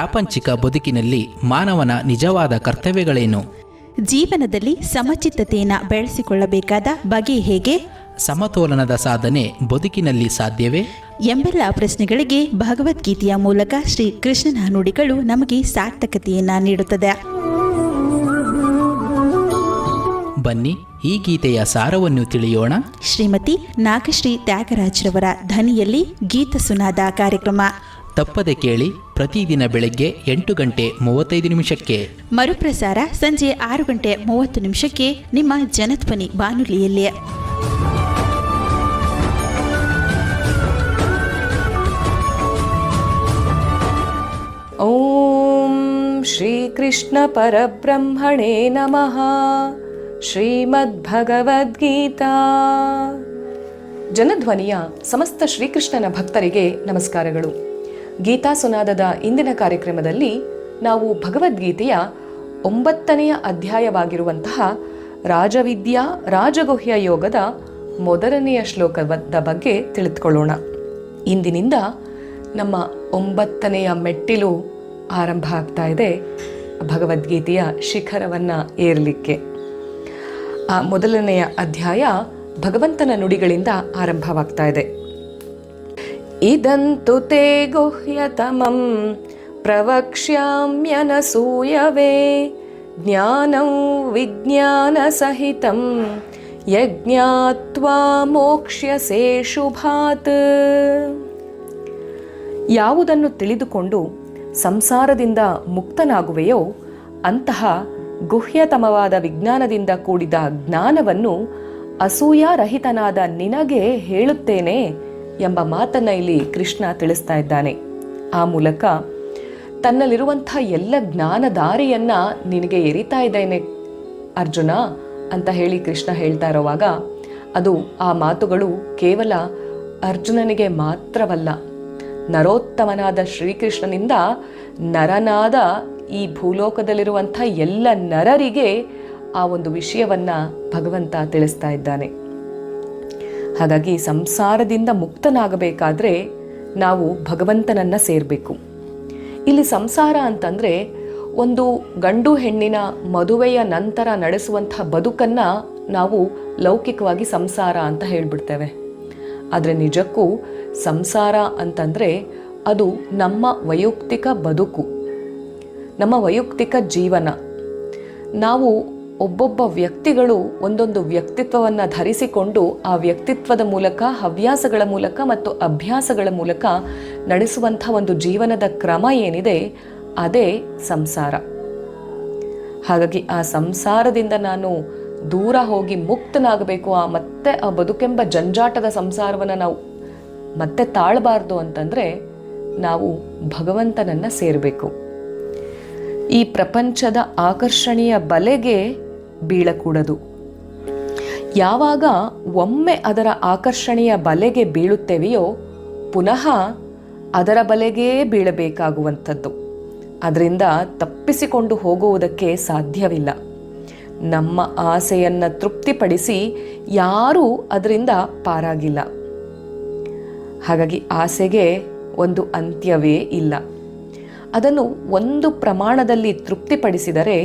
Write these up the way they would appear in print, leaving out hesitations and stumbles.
ಪ್ರಾಪಂಚಿಕ ಬದುಕಿನಲ್ಲಿ ಮಾನವನ ನಿಜವಾದ ಕರ್ತವ್ಯಗಳೇನು? ಜೀವನದಲ್ಲಿ ಸಮಚಿತ್ತತೆಯನ್ನು ಬೆಳೆಸಿಕೊಳ್ಳಬೇಕಾದ ಬಗೆ ಹೇಗೆ? ಸಮತೋಲನದ ಸಾಧನೆ ಬದುಕಿನಲ್ಲಿ ಸಾಧ್ಯವೇ? ಎಂಬೆಲ್ಲ ಪ್ರಶ್ನೆಗಳಿಗೆ ಭಗವದ್ಗೀತೆಯ ಮೂಲಕ ಶ್ರೀ ಕೃಷ್ಣನ ನುಡಿಗಳು ನಮಗೆ ಸಾರ್ಥಕತೆಯನ್ನು ನೀಡುತ್ತದೆ. ಬನ್ನಿ, ಈ ಗೀತೆಯ ಸಾರವನ್ನು ತಿಳಿಯೋಣ. ಶ್ರೀಮತಿ ನಾಗಶ್ರೀ ತ್ಯಾಗರಾಜ್ರವರ ಧ್ವನಿಯಲ್ಲಿ ಗೀತ ಸುನಾದ ಕಾರ್ಯಕ್ರಮ ತಪ್ಪದೆ ಕೇಳಿ. ಪ್ರತಿದಿನ ಬೆಳಗ್ಗೆ 8:35 ಮರುಪ್ರಸಾರ ಸಂಜೆ 6:30 ನಿಮ್ಮ ಜನಧ್ವನಿ ಬಾನುಲಿಯಲ್ಲಿ. ಓಂ ಶ್ರೀಕೃಷ್ಣ ಪರಬ್ರಹ್ಮಣೇ ನಮಃ. ಶ್ರೀಮದ್ಭಗವದ್ಗೀತಾ. ಜನಧ್ವನಿಯ ಸಮಸ್ತ ಶ್ರೀಕೃಷ್ಣನ ಭಕ್ತರಿಗೆ ನಮಸ್ಕಾರಗಳು. ಗೀತಾ ಸುನಾದದ ಇಂದಿನ ಕಾರ್ಯಕ್ರಮದಲ್ಲಿ ನಾವು ಭಗವದ್ಗೀತೆಯ 9ನೇ ಅಧ್ಯಾಯವಾಗಿರುವಂತಹ ರಾಜವಿದ್ಯಾ ರಾಜಗುಹ್ಯ ಯೋಗದ ಮೊದಲನೆಯ ಶ್ಲೋಕದ ಬಗ್ಗೆ ತಿಳಿದುಕೊಳ್ಳೋಣ. ಇಂದಿನಿಂದ ನಮ್ಮ 9ನೇ ಮೆಟ್ಟಿಲು ಆರಂಭ ಆಗ್ತಾ ಇದೆ, ಭಗವದ್ಗೀತೆಯ ಶಿಖರವನ್ನು ಏರಲಿಕ್ಕೆ. ಆ ಮೊದಲನೆಯ ಅಧ್ಯಾಯ ಭಗವಂತನ ನುಡಿಗಳಿಂದ ಆರಂಭವಾಗ್ತಾ ಇದೆ. ಇದಂತು ತೇ ಗುಹ್ಯತಮಂ ಪ್ರವಕ್ಷ್ಯಾಮ್ಯನಸೂಯವೇ ಜ್ಞಾನಂ ವಿಜ್ಞಾನ ಸಹಿತಂ ಯಜ್ಞಾತ್ವಾ ಮೋಕ್ಷ್ಯಸೇ ಶುಭಾತ್. ಯಾವುದನ್ನು ತಿಳಿದುಕೊಂಡು ಸಂಸಾರದಿಂದ ಮುಕ್ತನಾಗುವೆಯೋ ಅಂತಹ ಗುಹ್ಯತಮವಾದ ವಿಜ್ಞಾನದಿಂದ ಕೂಡಿದ ಜ್ಞಾನವನ್ನು ಅಸೂಯಾರಹಿತನಾದ ನಿನಗೆ ಹೇಳುತ್ತೇನೆ ಎಂಬ ಮಾತನ್ನು ಇಲ್ಲಿ ಕೃಷ್ಣ ತಿಳಿಸ್ತಾ ಇದ್ದಾನೆ. ಆ ಮೂಲಕ ತನ್ನಲ್ಲಿರುವಂಥ ಎಲ್ಲ ಜ್ಞಾನಧಾರೆಯನ್ನು ನಿನಗೆ ಎರಿತಾ ಇದ್ದೇನೆ ಅರ್ಜುನ ಅಂತ ಹೇಳಿ ಕೃಷ್ಣ ಹೇಳ್ತಾ ಇರುವಾಗ, ಅದು ಆ ಮಾತುಗಳು ಕೇವಲ ಅರ್ಜುನನಿಗೆ ಮಾತ್ರವಲ್ಲ, ನರೋತ್ತಮನಾದ ಶ್ರೀಕೃಷ್ಣನಿಂದ ನರನಾದ ಈ ಭೂಲೋಕದಲ್ಲಿರುವಂಥ ಎಲ್ಲ ನರರಿಗೆ ಆ ಒಂದು ವಿಷಯವನ್ನು ಭಗವಂತ ತಿಳಿಸ್ತಾ ಇದ್ದಾನೆ. ಹಾಗಾಗಿ ಸಂಸಾರದಿಂದ ಮುಕ್ತನಾಗಬೇಕಾದ್ರೆ ನಾವು ಭಗವಂತನನ್ನು ಸೇರಬೇಕು. ಇಲ್ಲಿ ಸಂಸಾರ ಅಂತಂದರೆ ಒಂದು ಗಂಡು ಹೆಣ್ಣಿನ ಮದುವೆಯ ನಂತರ ನಡೆಸುವಂಥ ಬದುಕನ್ನು ನಾವು ಲೌಕಿಕವಾಗಿ ಸಂಸಾರ ಅಂತ ಹೇಳಿಬಿಡ್ತೇವೆ. ಆದರೆ ನಿಜಕ್ಕೂ ಸಂಸಾರ ಅಂತಂದರೆ ಅದು ನಮ್ಮ ವೈಯಕ್ತಿಕ ಬದುಕು, ನಮ್ಮ ವೈಯಕ್ತಿಕ ಜೀವನ. ನಾವು ಒಬ್ಬೊಬ್ಬ ವ್ಯಕ್ತಿಗಳು ಒಂದೊಂದು ವ್ಯಕ್ತಿತ್ವವನ್ನು ಧರಿಸಿಕೊಂಡು ಆ ವ್ಯಕ್ತಿತ್ವದ ಮೂಲಕ, ಹವ್ಯಾಸಗಳ ಮೂಲಕ ಮತ್ತು ಅಭ್ಯಾಸಗಳ ಮೂಲಕ ನಡೆಸುವಂಥ ಒಂದು ಜೀವನದ ಕ್ರಮ ಏನಿದೆ ಅದೇ ಸಂಸಾರ. ಹಾಗಾಗಿ ಆ ಸಂಸಾರದಿಂದ ನಾನು ದೂರ ಹೋಗಿ ಮುಕ್ತನಾಗಬೇಕು, ಮತ್ತೆ ಆ ಬದುಕೆಂಬ ಜಂಜಾಟದ ಸಂಸಾರವನ್ನು ನಾವು ಮತ್ತೆ ತಾಳಬಾರ್ದು ಅಂತಂದರೆ ನಾವು ಭಗವಂತನನ್ನು ಸೇರಬೇಕು. ಈ ಪ್ರಪಂಚದ ಆಕರ್ಷಣೆಯ ಬಲೆಗೆ ಬೀಳಕೂಡದು. ಯಾವಾಗ ಒಮ್ಮೆ ಅದರ ಆಕರ್ಷಣೆಯ ಬಲೆಗೆ ಬೀಳುತ್ತೇವೆಯೋ ಪುನಃ ಅದರ ಬಲೆಗೇ ಬೀಳಬೇಕಾಗುವಂಥದ್ದು. ಅದರಿಂದ ತಪ್ಪಿಸಿಕೊಂಡು ಹೋಗುವುದಕ್ಕೆ ಸಾಧ್ಯವಿಲ್ಲ. ನಮ್ಮ ಆಸೆಯನ್ನು ತೃಪ್ತಿಪಡಿಸಿ ಯಾರೂ ಅದರಿಂದ ಪಾರಾಗಿಲ್ಲ. ಹಾಗಾಗಿ ಆಸೆಗೆ ಒಂದು ಅಂತ್ಯವೇ ಇಲ್ಲ. ಅದನ್ನು ಒಂದು ಪ್ರಮಾಣದಲ್ಲಿ ತೃಪ್ತಿಪಡಿಸಿದರೆ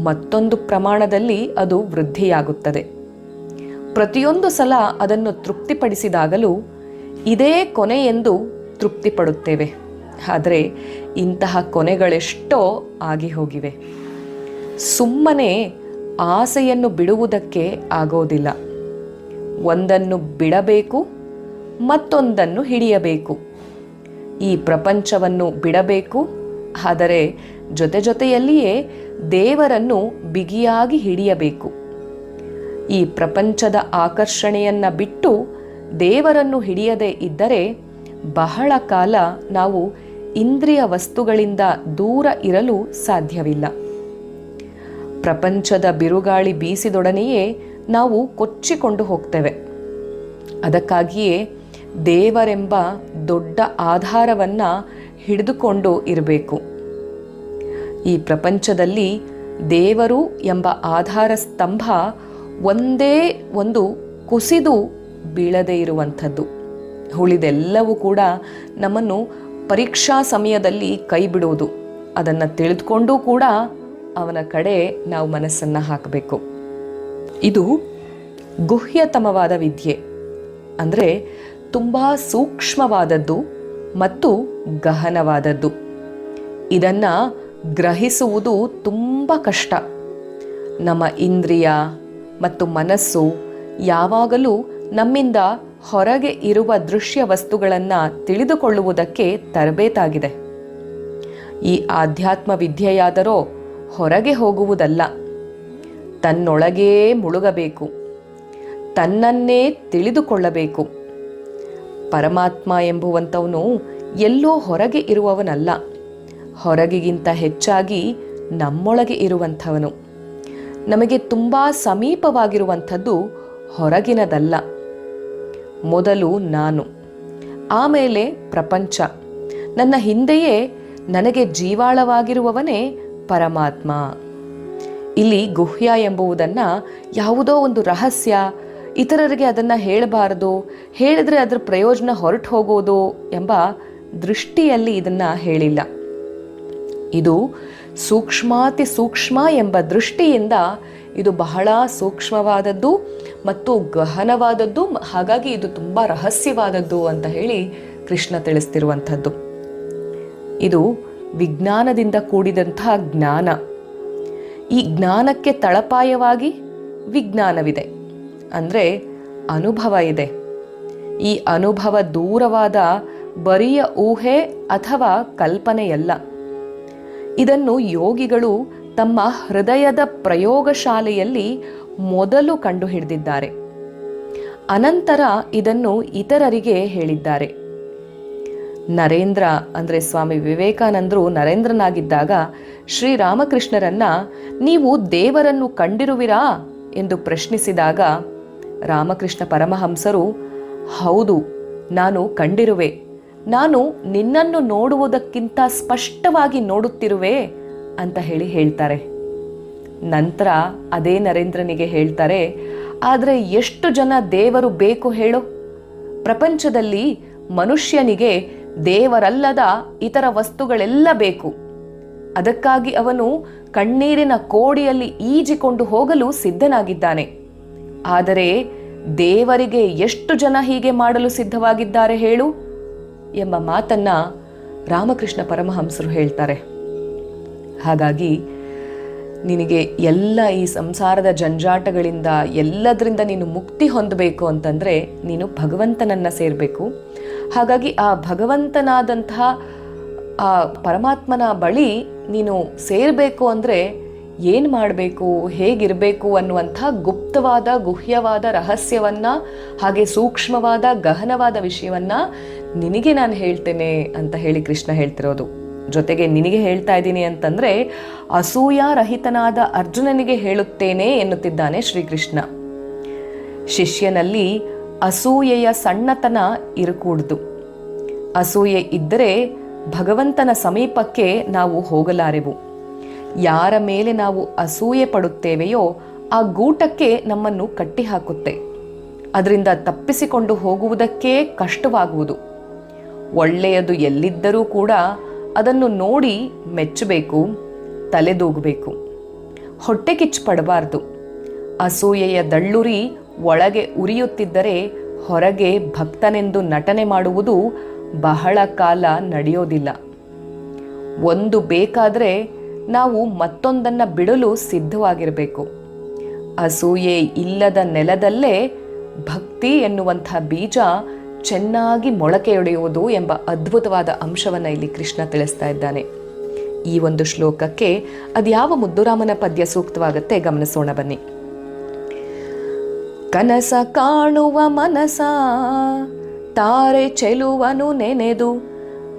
ಮತ್ತೊಂದು ಪ್ರಮಾಣದಲ್ಲಿ ಅದು ವೃದ್ಧಿಯಾಗುತ್ತದೆ. ಪ್ರತಿಯೊಂದು ಸಲ ಅದನ್ನು ತೃಪ್ತಿಪಡಿಸಿದಾಗಲೂ ಇದೇ ಕೊನೆ ಎಂದು ತೃಪ್ತಿಪಡುತ್ತೇವೆ. ಆದರೆ ಇಂತಹ ಕೊನೆಗಳೆಷ್ಟೋ ಆಗಿ ಹೋಗಿವೆ. ಸುಮ್ಮನೆ ಆಸೆಯನ್ನು ಬಿಡುವುದಕ್ಕೆ ಆಗೋದಿಲ್ಲ. ಒಂದನ್ನು ಬಿಡಬೇಕು, ಮತ್ತೊಂದನ್ನು ಹಿಡಿಯಬೇಕು. ಈ ಪ್ರಪಂಚವನ್ನು ಬಿಡಬೇಕು, ಆದರೆ ಜೊತೆಯಲ್ಲಿಯೇ ದೇವರನ್ನು ಬಿಗಿಯಾಗಿ ಹಿಡಿಯಬೇಕು. ಈ ಪ್ರಪಂಚದ ಆಕರ್ಷಣೆಯನ್ನು ಬಿಟ್ಟು ದೇವರನ್ನು ಹಿಡಿಯದೇ ಇದ್ದರೆ ಬಹಳ ಕಾಲ ನಾವು ಇಂದ್ರಿಯ ವಸ್ತುಗಳಿಂದ ದೂರ ಇರಲು ಸಾಧ್ಯವಿಲ್ಲ. ಪ್ರಪಂಚದ ಬಿರುಗಾಳಿ ಬೀಸಿದೊಡನೆಯೇ ನಾವು ಕೊಚ್ಚಿಕೊಂಡು ಹೋಗ್ತೇವೆ. ಅದಕ್ಕಾಗಿಯೇ ದೇವರೆಂಬ ದೊಡ್ಡ ಆಧಾರವನ್ನು ಹಿಡಿದುಕೊಂಡು ಇರಬೇಕು. ಈ ಪ್ರಪಂಚದಲ್ಲಿ ದೇವರು ಎಂಬ ಆಧಾರ ಸ್ತಂಭ ಒಂದೇ ಒಂದು ಕುಸಿದು ಬೀಳದೇ ಇರುವಂಥದ್ದು. ಉಳಿದೆಲ್ಲವೂ ಕೂಡ ನಮ್ಮನ್ನು ಪರೀಕ್ಷಾ ಸಮಯದಲ್ಲಿ ಕೈ ಬಿಡುವುದು. ಅದನ್ನು ತಿಳಿದುಕೊಂಡೂ ಕೂಡ ಅವನ ಕಡೆ ನಾವು ಮನಸ್ಸನ್ನು ಹಾಕಬೇಕು. ಇದು ಗುಹ್ಯತಮವಾದ ವಿದ್ಯೆ, ಅಂದರೆ ತುಂಬ ಸೂಕ್ಷ್ಮವಾದದ್ದು ಮತ್ತು ಗಹನವಾದದ್ದು. ಇದನ್ನು ಗ್ರಹಿಸುವುದು ತುಂಬ ಕಷ್ಟ. ನಮ್ಮ ಇಂದ್ರಿಯ ಮತ್ತು ಮನಸ್ಸು ಯಾವಾಗಲೂ ನಮ್ಮಿಂದ ಹೊರಗೆ ಇರುವ ದೃಶ್ಯ ವಸ್ತುಗಳನ್ನು ತಿಳಿದುಕೊಳ್ಳುವುದಕ್ಕೆ ತರಬೇತಾಗಿದೆ. ಈ ಆಧ್ಯಾತ್ಮ ವಿದ್ಯೆಯಾದರೋ ಹೊರಗೆ ಹೋಗುವುದಲ್ಲ, ತನ್ನೊಳಗೇ ಮುಳುಗಬೇಕು, ತನ್ನನ್ನೇ ತಿಳಿದುಕೊಳ್ಳಬೇಕು. ಪರಮಾತ್ಮ ಎಂಬುವಂಥವನು ಎಲ್ಲೋ ಹೊರಗೆ ಇರುವವನಲ್ಲ, ಹೊರಗಿಗಿಂತ ಹೆಚ್ಚಾಗಿ ನಮ್ಮೊಳಗೆ ಇರುವಂಥವನು. ನಮಗೆ ತುಂಬ ಸಮೀಪವಾಗಿರುವಂಥದ್ದು ಹೊರಗಿನದಲ್ಲ. ಮೊದಲು ನಾನು, ಆಮೇಲೆ ಪ್ರಪಂಚ, ನನ್ನ ಹಿಂದೆಯೇ ನನಗೆ ಜೀವಾಳವಾಗಿರುವವನೇ ಪರಮಾತ್ಮ. ಇಲ್ಲಿ ಗುಹ್ಯ ಎಂಬುವುದನ್ನು ಯಾವುದೋ ಒಂದು ರಹಸ್ಯ, ಇತರರಿಗೆ ಅದನ್ನು ಹೇಳಬಾರದು, ಹೇಳಿದರೆ ಅದರ ಪ್ರಯೋಜನ ಹೊರಟು ಹೋಗೋದು ಎಂಬ ದೃಷ್ಟಿಯಲ್ಲಿ ಇದನ್ನು ಹೇಳಿಲ್ಲ. ಇದು ಸೂಕ್ಷ್ಮಾತಿ ಸೂಕ್ಷ್ಮ ಎಂಬ ದೃಷ್ಟಿಯಿಂದ ಇದು ಬಹಳ ಸೂಕ್ಷ್ಮವಾದದ್ದು ಮತ್ತು ಗಹನವಾದದ್ದು, ಹಾಗಾಗಿ ಇದು ತುಂಬ ರಹಸ್ಯವಾದದ್ದು ಅಂತ ಹೇಳಿ ಕೃಷ್ಣ ತಿಳಿಸ್ತಿರುವಂಥದ್ದು. ಇದು ವಿಜ್ಞಾನದಿಂದ ಕೂಡಿದಂತಹ ಜ್ಞಾನ. ಈ ಜ್ಞಾನಕ್ಕೆ ತಳಪಾಯವಾಗಿ ವಿಜ್ಞಾನವಿದೆ, ಅಂದರೆ ಅನುಭವ ಇದೆ. ಈ ಅನುಭವ ದೂರವಾದ ಬರಿಯ ಊಹೆ ಅಥವಾ ಕಲ್ಪನೆಯಲ್ಲ. ಇದನ್ನು ಯೋಗಿಗಳು ತಮ್ಮ ಹೃದಯದ ಪ್ರಯೋಗಶಾಲೆಯಲ್ಲಿ ಮೊದಲು ಕಂಡುಹಿಡಿದಿದ್ದಾರೆ. ಅನಂತರ ಇದನ್ನು ಇತರರಿಗೆ ಹೇಳಿದ್ದಾರೆ. ನರೇಂದ್ರ ಅಂದರೆ ಸ್ವಾಮಿ ವಿವೇಕಾನಂದರು ನರೇಂದ್ರನಾಗಿದ್ದಾಗ ಶ್ರೀರಾಮಕೃಷ್ಣರನ್ನ ನೀವು ದೇವರನ್ನು ಕಂಡಿರುವಿರಾ ಎಂದು ಪ್ರಶ್ನಿಸಿದಾಗ ರಾಮಕೃಷ್ಣ ಪರಮಹಂಸರು, ಹೌದು, ನಾನು ಕಂಡಿರುವೆ, ನಾನು ನಿನ್ನನ್ನು ನೋಡುವುದಕ್ಕಿಂತ ಸ್ಪಷ್ಟವಾಗಿ ನೋಡುತ್ತಿರುವೆ ಅಂತ ಹೇಳ್ತಾರೆ. ನಂತರ ಅದೇ ನರೇಂದ್ರನಿಗೆ ಹೇಳ್ತಾರೆ, ಆದರೆ ಎಷ್ಟು ಜನ ದೇವರು ಬೇಕು ಹೇಳು? ಪ್ರಪಂಚದಲ್ಲಿ ಮನುಷ್ಯನಿಗೆ ದೇವರಲ್ಲದ ಇತರ ವಸ್ತುಗಳೆಲ್ಲ ಬೇಕು. ಅದಕ್ಕಾಗಿ ಅವನು ಕಣ್ಣೀರಿನ ಕೋಡಿಯಲ್ಲಿ ಈಜಿಕೊಂಡು ಹೋಗಲು ಸಿದ್ಧನಾಗಿದ್ದಾನೆ. ಆದರೆ ದೇವರಿಗೆ ಎಷ್ಟು ಜನ ಹೀಗೆ ಮಾಡಲು ಸಿದ್ಧವಾಗಿದ್ದಾರೆ ಹೇಳು ಎಂಬ ಮಾತನ್ನ ರಾಮಕೃಷ್ಣ ಪರಮಹಂಸರು ಹೇಳ್ತಾರೆ. ಹಾಗಾಗಿ ನಿನಗೆ ಎಲ್ಲ ಈ ಸಂಸಾರದ ಜಂಜಾಟಗಳಿಂದ ಎಲ್ಲದರಿಂದ ನೀನು ಮುಕ್ತಿ ಹೊಂದಬೇಕು ಅಂತಂದರೆ ನೀನು ಭಗವಂತನನ್ನು ಸೇರಬೇಕು. ಹಾಗಾಗಿ ಆ ಭಗವಂತನಾದಂತಹ ಆ ಪರಮಾತ್ಮನ ಬಳಿ ನೀನು ಸೇರಬೇಕು ಅಂದರೆ ಏನು ಮಾಡಬೇಕು, ಹೇಗಿರಬೇಕು ಅನ್ನುವಂಥ ಗುಪ್ತವಾದ ಗುಹ್ಯವಾದ ರಹಸ್ಯವನ್ನು, ಹಾಗೆ ಸೂಕ್ಷ್ಮವಾದ ಗಹನವಾದ ವಿಷಯವನ್ನು ನಿನಗೆ ನಾನು ಹೇಳ್ತೇನೆ ಅಂತ ಹೇಳಿ ಕೃಷ್ಣ ಹೇಳ್ತಿರೋದು. ಜೊತೆಗೆ ನಿನಗೆ ಹೇಳ್ತಾ ಇದ್ದೀನಿ ಅಂತಂದರೆ ಅಸೂಯಾರಹಿತನಾದ ಅರ್ಜುನನಿಗೆ ಹೇಳುತ್ತೇನೆ ಎನ್ನುತ್ತಿದ್ದಾನೆ ಶ್ರೀಕೃಷ್ಣ. ಶಿಷ್ಯನಲ್ಲಿ ಅಸೂಯೆಯ ಸಣ್ಣತನ ಇರಕೂಡ್ದು. ಅಸೂಯೆ ಇದ್ದರೆ ಭಗವಂತನ ಸಮೀಪಕ್ಕೆ ನಾವು ಹೋಗಲಾರೆವು. ಯಾರ ಮೇಲೆ ನಾವು ಅಸೂಯೆ ಪಡುತ್ತೇವೆಯೋ ಆ ಗೂಟಕ್ಕೆ ನಮ್ಮನ್ನು ಕಟ್ಟಿಹಾಕುತ್ತೆ. ಅದರಿಂದ ತಪ್ಪಿಸಿಕೊಂಡು ಹೋಗುವುದಕ್ಕೆ ಕಷ್ಟವಾಗುವುದು. ಒಳ್ಳೆಯದು ಎಲ್ಲಿದ್ದರೂ ಕೂಡ ಅದನ್ನು ನೋಡಿ ಮೆಚ್ಚಬೇಕು, ತಲೆದೂಗಬೇಕು, ಹೊಟ್ಟೆ ಕಿಚ್ಚು ಪಡಬಾರ್ದು. ಅಸೂಯೆಯ ದಳ್ಳುರಿ ಒಳಗೆ ಉರಿಯುತ್ತಿದ್ದರೆ ಹೊರಗೆ ಭಕ್ತನೆಂದು ನಟನೆ ಮಾಡುವುದು ಬಹಳ ಕಾಲ ನಡೆಯೋದಿಲ್ಲ. ಒಂದು ಬೇಕಾದರೆ ನಾವು ಮತ್ತೊಂದನ್ನು ಬಿಡಲು ಸಿದ್ಧವಾಗಿರಬೇಕು. ಅಸೂಯೆ ಇಲ್ಲದ ನೆಲದಲ್ಲೇ ಭಕ್ತಿ ಎನ್ನುವಂಥ ಬೀಜ ಚೆನ್ನಾಗಿ ಮೊಳಕೆಯೊಡೆಯುವುದು ಎಂಬ ಅದ್ಭುತವಾದ ಅಂಶವನ್ನು ಇಲ್ಲಿ ಕೃಷ್ಣ ತಿಳಿಸ್ತಾ ಇದ್ದಾನೆ. ಈ ಒಂದು ಶ್ಲೋಕಕ್ಕೆ ಅದ್ಯಾವ ಮುದ್ದುರಾಮನ ಪದ್ಯ ಸೂಕ್ತವಾಗುತ್ತೆ ಗಮನಿಸೋಣ ಬನ್ನಿ. ಕನಸ ಕಾಣುವ ಮನಸ ತಾರೆ ಚೆಲುವನು ನೆನೆದು,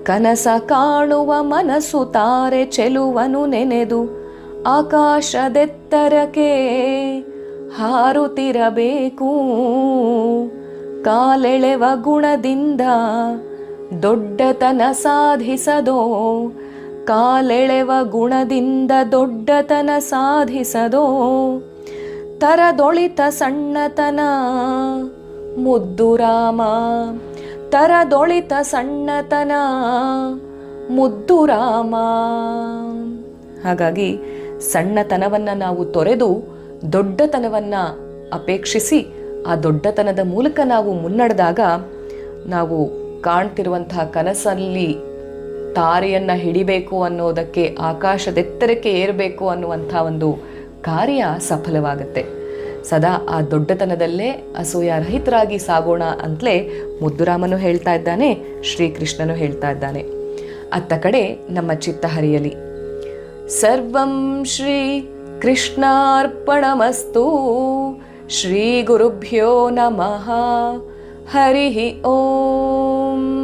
ಕನಸ ಕಾಣುವ ಮನಸ್ಸು ತಾರೆ ಚೆಲುವನು ನೆನೆದು, ಆಕಾಶದೆತ್ತರಕ್ಕೆ ಹಾರುತ್ತಿರಬೇಕು. ಕಾಲೆಳೆವ ಗುಣದಿಂದ ದೊಡ್ಡತನ ಸಾಧಿಸದೋ, ಕಾಲೆಳೆವ ಗುಣದಿಂದ ದೊಡ್ಡತನ ಸಾಧಿಸದೋ, ತರದೊಳಿತ ಸಣ್ಣತನ ಮುದ್ದು ರಾಮ, ತರದೊಳಿತ ಸಣ್ಣತನ ಮುದ್ದು ರಾಮ. ಹಾಗಾಗಿ ಸಣ್ಣತನವನ್ನು ನಾವು ತೊರೆದು ದೊಡ್ಡತನವನ್ನು ಅಪೇಕ್ಷಿಸಿ ಆ ದೊಡ್ಡತನದ ಮೂಲಕ ನಾವು ಮುನ್ನಡೆದಾಗ ನಾವು ಕಾಣ್ತಿರುವಂತಹ ಕನಸಲ್ಲಿ ತಾರೆಯನ್ನು ಹಿಡಿಬೇಕು ಅನ್ನೋದಕ್ಕೆ, ಆಕಾಶದೆತ್ತರಕ್ಕೆ ಏರಬೇಕು ಅನ್ನುವಂಥ ಒಂದು ಕಾರ್ಯ ಸಫಲವಾಗುತ್ತೆ. ಸದಾ ಆ ದೊಡ್ಡತನದಲ್ಲೇ ಅಸೂಯಾರಹಿತರಾಗಿ ಸಾಗೋಣ ಅಂತಲೇ ಮುದ್ದುರಾಮನು ಹೇಳ್ತಾ ಇದ್ದಾನೆ, ಶ್ರೀಕೃಷ್ಣನು ಹೇಳ್ತಾ ಇದ್ದಾನೆ. ಅತ್ತ ಕಡೆ ನಮ್ಮ ಚಿತ್ತ ಹರಿಯಲಿ. ಸರ್ವಂ ಶ್ರೀ ಕೃಷ್ಣಾರ್ಪಣಮಸ್ತು. ಶ್ರೀ ಗುರುಭ್ಯೋ ನಮಃ. ಹರಿ ಓಂ.